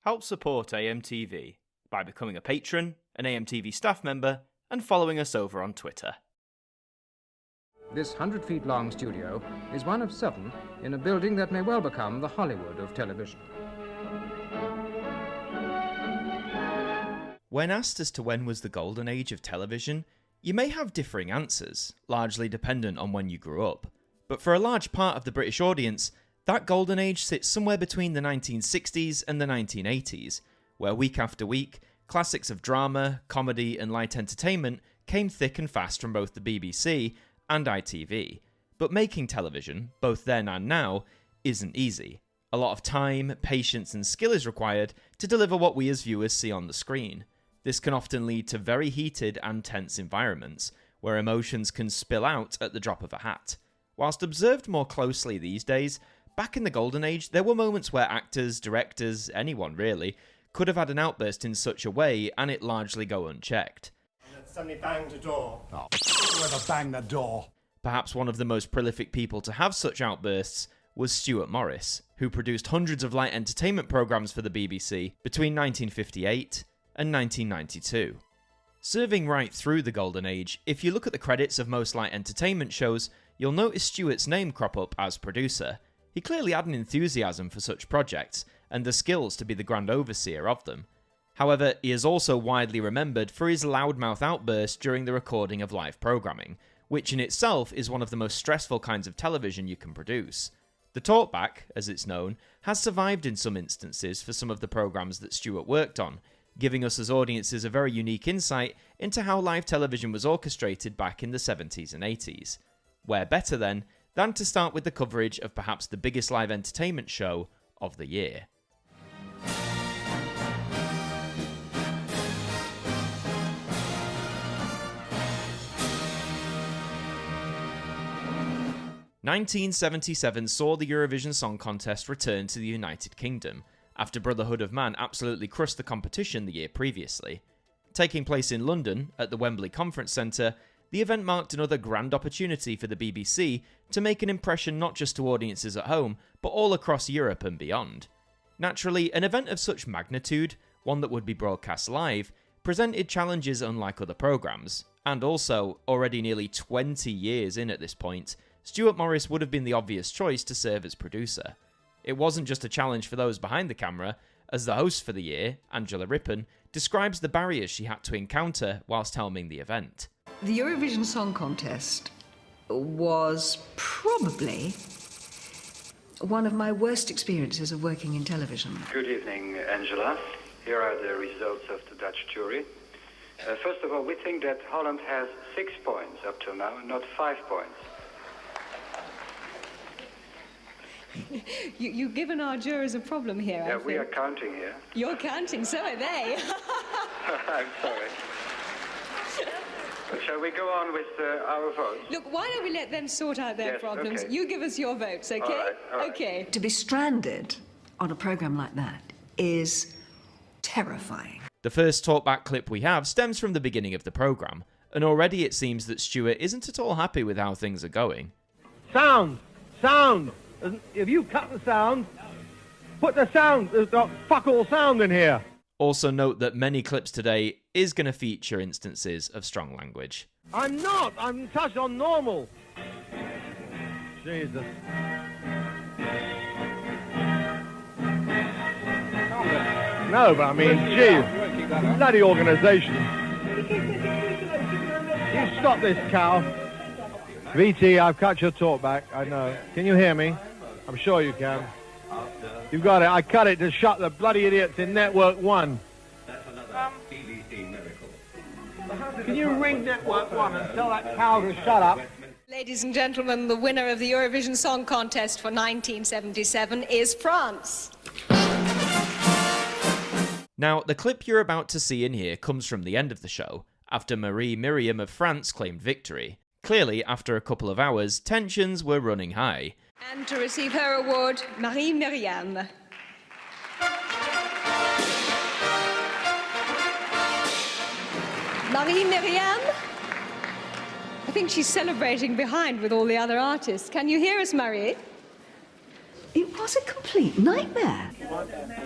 Help support AMTV by becoming a patron, an AMTV staff member, and following us over on Twitter. This 100-feet-long studio is one of 7 in a building that may well become the Hollywood of television. When asked as to when was the golden age of television, you may have differing answers, largely dependent on when you grew up. But for a large part of the British audience, that golden age sits somewhere between the 1960s and the 1980s, where week after week, classics of drama, comedy and light entertainment came thick and fast from both the BBC and ITV. But making television, both then and now, isn't easy. A lot of time, patience and skill is required to deliver what we as viewers see on the screen. This can often lead to very heated and tense environments, where emotions can spill out at the drop of a hat. Whilst observed more closely these days, back in the golden age, there were moments where actors, directors, anyone really, could have had an outburst in such a way and it largely go unchecked. Somebody banged the door. Oh, whoever banged the door. Perhaps one of the most prolific people to have such outbursts was STEWART MORRIS, who produced hundreds of light entertainment programmes for the BBC between 1958 and 1992. Serving right through the golden age, if you look at the credits of most light entertainment shows, you'll notice Stewart's name crop up as producer. He clearly had an enthusiasm for such projects, and the skills to be the grand overseer of them. However, he is also widely remembered for his loudmouth outbursts during the recording of live programming, which in itself is one of the most stressful kinds of television you can produce. The talkback, as it's known, has survived in some instances for some of the programmes that Stewart worked on, giving us as audiences a very unique insight into how live television was orchestrated back in the 70s and 80s. Where better then than to start with the coverage of perhaps the biggest live entertainment show of the year. "1977 saw the Eurovision Song Contest return to the United Kingdom, after Brotherhood of Man absolutely crushed the competition the year previously. Taking place in London, at the Wembley Conference Centre, the event marked another grand opportunity for the BBC to make an impression not just to audiences at home, but all across Europe and beyond. Naturally, an event of such magnitude, one that would be broadcast live, presented challenges unlike other programmes, and also, already nearly 20 years in at this point, STEWART MORRIS would have been the obvious choice to serve as producer. It wasn't just a challenge for those behind the camera, as the host for the year, Angela Rippon, describes the barriers she had to encounter whilst helming the event. The Eurovision Song Contest was probably one of my worst experiences of working in television. Good evening, Angela. Here are the results of the Dutch jury. First of all, we think that Holland has 6 points up till now, not 5 points. You've given our jurors a problem here, I think. We are counting here. You're counting, so are they. I'm sorry. Shall we go on with our votes? Look, why don't we let them sort out their problems? Okay. You give us your votes, okay? All right. Okay. To be stranded on a programme like that is terrifying. The first talkback clip we have stems from the beginning of the programme, and already it seems that Stewart isn't at all happy with how things are going. Sound! Sound! If you cut the sound, put the sound, there's got fuck all sound in here. Also note that many clips today is going to feature instances of strong language. I'm not, I'm touched on normal. Jesus. No, but I mean, geez, bloody organisation. You stop this cow. VT, I've cut your talk back, I know. Can you hear me? I'm sure you can. You've got it. I cut it to shut the bloody idiots in Network 1. That's another BBC miracle. Can you ring Network 1 and tell that cow to shut up? Ladies and gentlemen, the winner of the Eurovision Song Contest for 1977 is France. Now, the clip you're about to see in here comes from the end of the show, after Marie Miriam of France claimed victory. Clearly, after a couple of hours, tensions were running high. And to receive her award, Marie Myriam. Marie Myriam? I think she's celebrating behind with all the other artists. Can you hear us, Marie? It was a complete nightmare.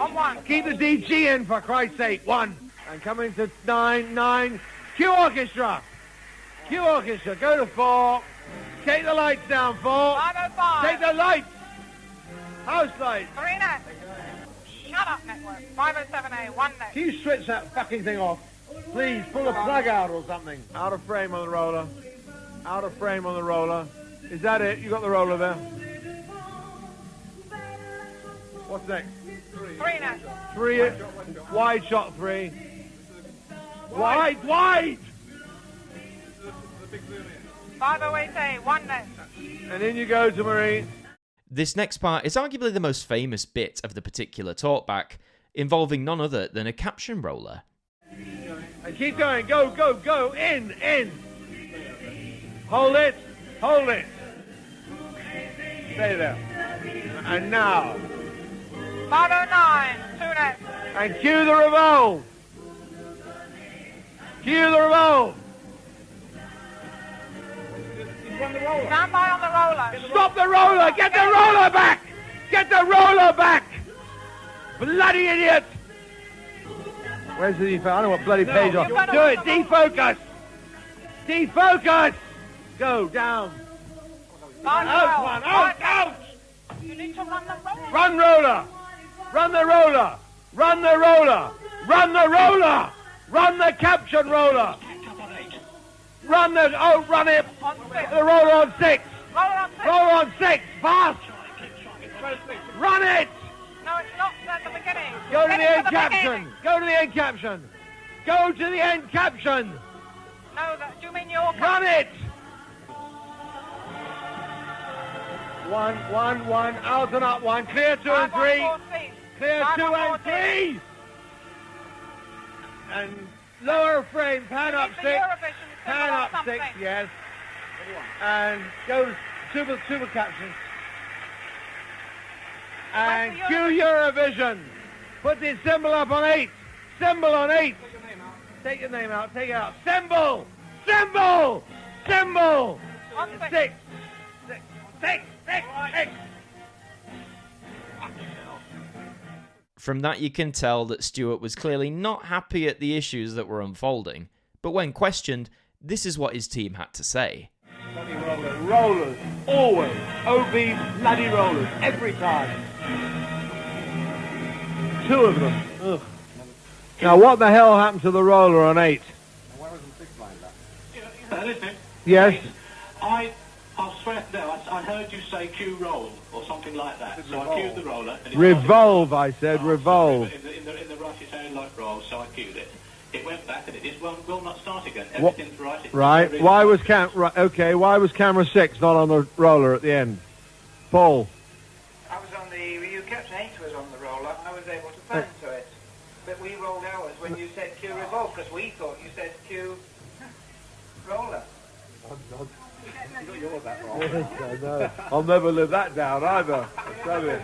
On one. Keep the DG in, for Christ's sake. 1. And coming to 9. Cue orchestra. Cue orchestra. Go to 4. Take the lights down, 4. 505. Take the lights. House lights. 3 net. Shut up, network. 507A, 1 net. Can you switch that fucking thing off? Please, pull a plug out or something. Out of frame on the roller. Out of frame on the roller. Is that it? You got the roller there? What's next? 3 net. 3. Wide shot 3. Wide! 508A, 1 net. And in you go to Marie. This next part is arguably the most famous bit of the particular talkback, involving none other than a caption roller. And keep going. Go. In. Hold it. Stay there. And now. 509, 2 net. And cue the revolve. Stand by on the roller. Stop the roller. Get the roller back. Bloody idiot. Where's the defocus? I don't know what bloody page off. Do it. Defocus. Go down. Out. You need to run the roller. Run the caption roller. Run it. The roller on 6. Roller on 6. Fast. Run it. No, it's not at the beginning. Go to the end caption. No, do you mean your Run it. 1. Out and up 1. Clear 2 and 3. Clear 2 and 3. And lower frame. Pan up 6. Pan up 6. Yes. And go super caption. And cue Eurovision. Put the symbol up on 8. Symbol on 8. Take your name out. Take it out. Symbol. 6. From that you can tell that Stewart was clearly not happy at the issues that were unfolding, but when questioned, this is what his team had to say. Rollers, always. OB bloody rollers, every time. 2 of them. Ugh. Now what the hell happened to the roller on 8? Why wasn't 6 like that? Listen. Yes? I'll swear to that, I heard you say cue roll or something like that. So I cued the roller. And Revolve, I said, revolve. In the rush it sounded like roll, so I cued it. It went back and it just will not start again. Everything's right. Right. Why was camera 6 not on the roller at the end? Paul. I was on you Captain 8 was on the roller. I was able to fan to it. But we rolled ours when you said cue revolve, because we thought you said cue roller. I'll never live that down either. I tell you.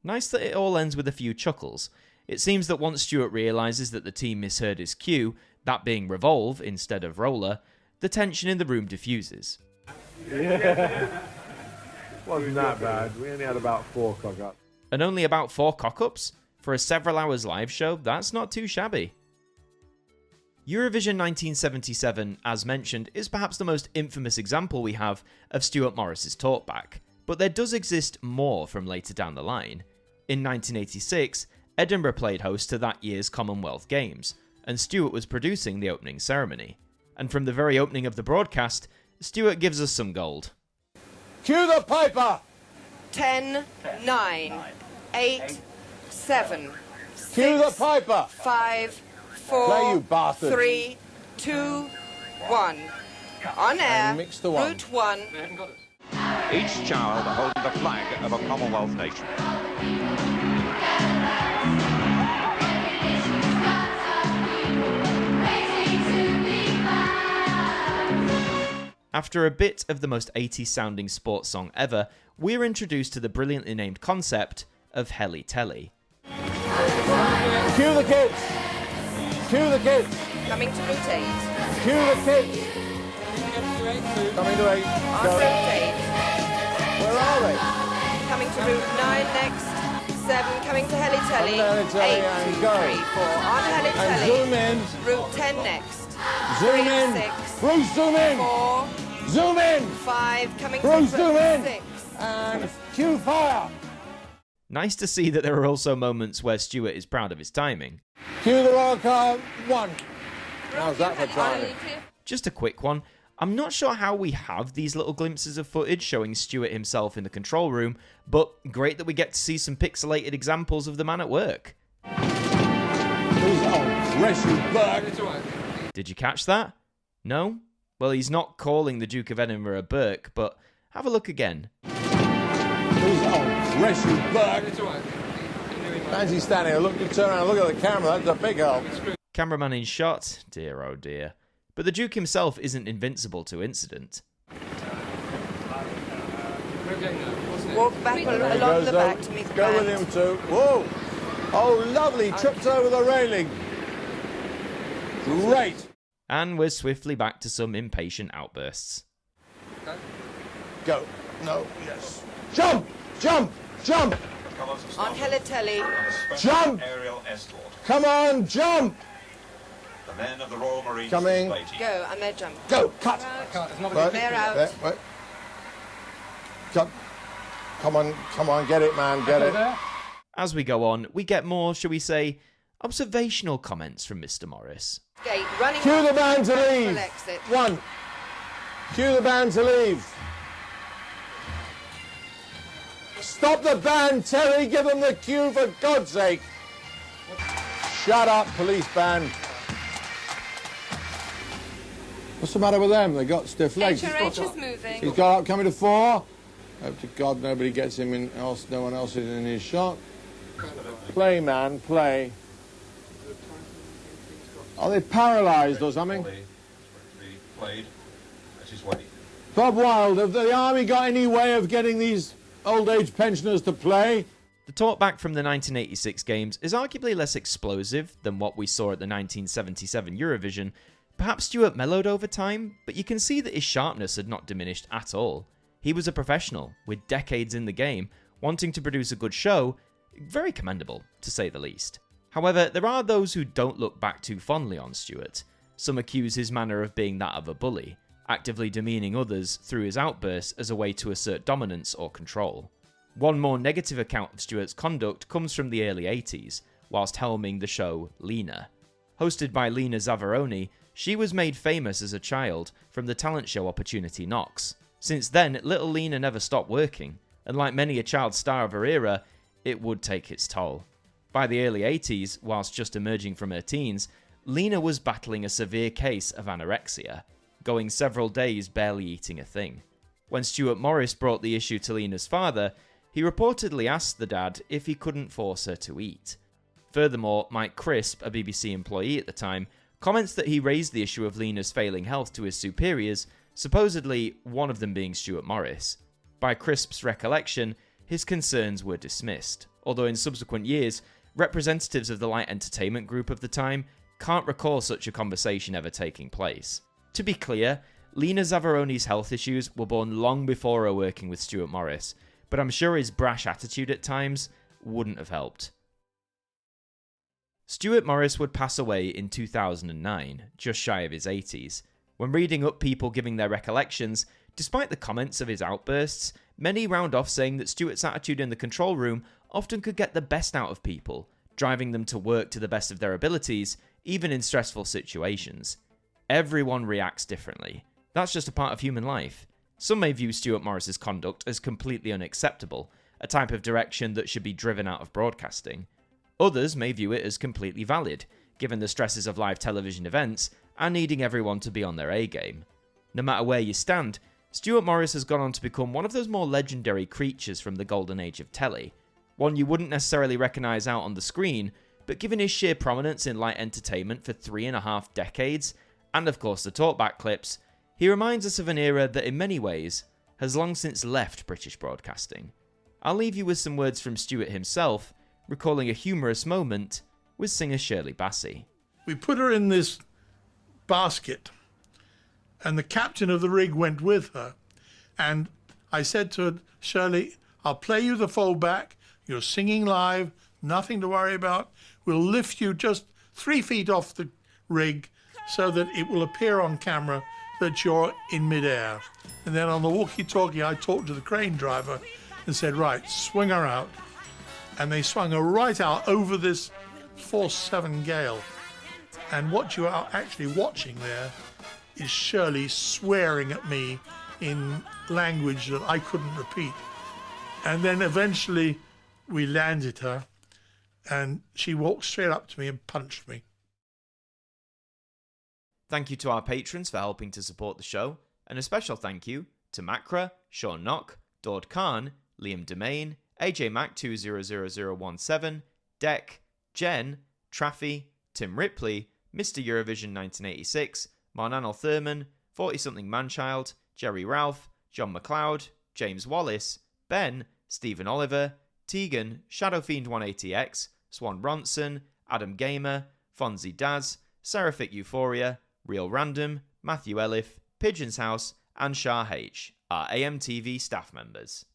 Nice that it all ends with a few chuckles. It seems that once Stewart realises that the team misheard his cue, that being revolve instead of roller, the tension in the room diffuses. Yeah. Wasn't that bad. We only had about 4 cock-ups. And only about 4 cock-ups? For a several hours live show, that's not too shabby. Eurovision 1977, as mentioned, is perhaps the most infamous example we have of Stewart Morris's talkback, but there does exist more from later down the line. In 1986, Edinburgh played host to that year's Commonwealth Games, and Stewart was producing the opening ceremony. And from the very opening of the broadcast, Stewart gives us some gold. Cue the piper! 10, 9, 8, 7, 6, Cue the piper! 5, 4, Play, you bastard. 3, 2, 1. On air, mix the one. Route 1. Each child holding the flag of a Commonwealth nation. After a bit of the most 80s sounding sports song ever, we're introduced to the brilliantly named concept of Heli Telly. Cue the kids! Cue the kids! Coming to Route 8. Cue the kids! Coming to 8. On Go. Route 8. Where are they? coming to route 9 next. 7 coming to Heli Telly. 8, 2, 3, 4 on Heli Telly. Zoom in. Route 10 next. Zoom 3, in. 6. Bruce, zoom in. 4. Zoom in. 5 coming Bruce, to zoom in. 6. And cue fire. Nice to see that there are also moments where Stewart is proud of his timing. Cue the royal car 1. How's that for timing? Just a quick one. I'm not sure how we have these little glimpses of footage showing Stewart himself in the control room, but great that we get to see some pixelated examples of the man at work. Did you catch that? No? Well, he's not calling the Duke of Edinburgh Burke, but have a look again. Fancy standing, look, you turn around, look at the camera, that's a big help. Cameraman in shot, dear oh dear. But the Duke himself isn't invincible to incident. Walk back along the back to meet the Go with him too. Whoa! Oh, lovely, tripped over the railing. Great. And we're swiftly back to some impatient outbursts. Go. No, yes. Jump! Jump! Jump! On Heli Telly. Jump! Aerial escort. Come on, jump! The men of the Royal Marines coming. Go, and they're jump. Go, cut! They're out. Wait. Cut. Come on, get it, man, get it. As we go on, we get more, shall we say, observational comments from Mr. Morris. Gate running. Cue the band to leave. 1. Cue the band to leave. Stop the band, Terry. Give them the cue, for God's sake. Shut up, police band. What's the matter with them? They got stiff legs. HRH is moving. He's got up, coming to 4. Hope to God nobody gets him in. Else, no one else is in his shot. Play, man, play. Are they paralysed or something? Bob Wilde, have the army got any way of getting these old age pensioners to play? The talkback from the 1986 games is arguably less explosive than what we saw at the 1977 Eurovision. Perhaps Stewart mellowed over time, but you can see that his sharpness had not diminished at all. He was a professional, with decades in the game, wanting to produce a good show. Very commendable, to say the least. However, there are those who don't look back too fondly on Stewart. Some accuse his manner of being that of a bully, actively demeaning others through his outbursts as a way to assert dominance or control. One more negative account of Stewart's conduct comes from the early 80s, whilst helming the show Lena. Hosted by Lena Zavaroni, she was made famous as a child from the talent show Opportunity Knocks. Since then, little Lena never stopped working, and like many a child star of her era, it would take its toll. By the early 80s, whilst just emerging from her teens, Lena was battling a severe case of anorexia, going several days barely eating a thing. When Stewart Morris brought the issue to Lena's father, he reportedly asked the dad if he couldn't force her to eat. Furthermore, Mike Crisp, a BBC employee at the time, comments that he raised the issue of Lena's failing health to his superiors, supposedly one of them being Stewart Morris. By Crisp's recollection, his concerns were dismissed, although in subsequent years, representatives of the light entertainment group of the time can't recall such a conversation ever taking place. To be clear, Lena Zavaroni's health issues were born long before her working with Stewart Morris, but I'm sure his brash attitude at times wouldn't have helped. Stewart Morris would pass away in 2009, just shy of his 80s. When reading up people giving their recollections, despite the comments of his outbursts, many round off saying that Stewart's attitude in the control room often could get the best out of people, driving them to work to the best of their abilities, even in stressful situations. Everyone reacts differently. That's just a part of human life. Some may view Stewart Morris's conduct as completely unacceptable, a type of direction that should be driven out of broadcasting. Others may view it as completely valid, given the stresses of live television events and needing everyone to be on their A-game. No matter where you stand, Stewart Morris has gone on to become one of those more legendary creatures from the golden age of telly. One you wouldn't necessarily recognise out on the screen, but given his sheer prominence in light entertainment for 3.5 decades, and of course the talkback clips, he reminds us of an era that in many ways has long since left British broadcasting. I'll leave you with some words from Stewart himself, recalling a humorous moment with singer Shirley Bassey. We put her in this basket, and the captain of the rig went with her. And I said to her, Shirley, I'll play you the foldback. You're singing live, nothing to worry about. We'll lift you just 3 feet off the rig so that it will appear on camera that you're in midair. And then on the walkie-talkie, I talked to the crane driver and said, right, swing her out. And they swung her right out over this force 7 gale. And what you are actually watching there is Shirley swearing at me in language that I couldn't repeat. And then eventually we landed her, and she walked straight up to me and punched me. Thank you to our patrons for helping to support the show, and a special thank you to Macra, Sean Knock, Dord Khan, Liam Domain, AJ Mac 200017, Deck, Jen, Traffy, Tim Ripley, Mr. Eurovision 1986, Marnanel Thurman, 40-something Manchild, Jerry Ralph, John McLeod, James Wallace, Ben, Stephen Oliver, Tegan, Shadowfiend 180X, Swan Bronson, Adam Gamer, Fonzie Daz, Seraphic Euphoria, Real Random, Matthew Elif, Pigeon's House, and Shah H, our AMTV staff members.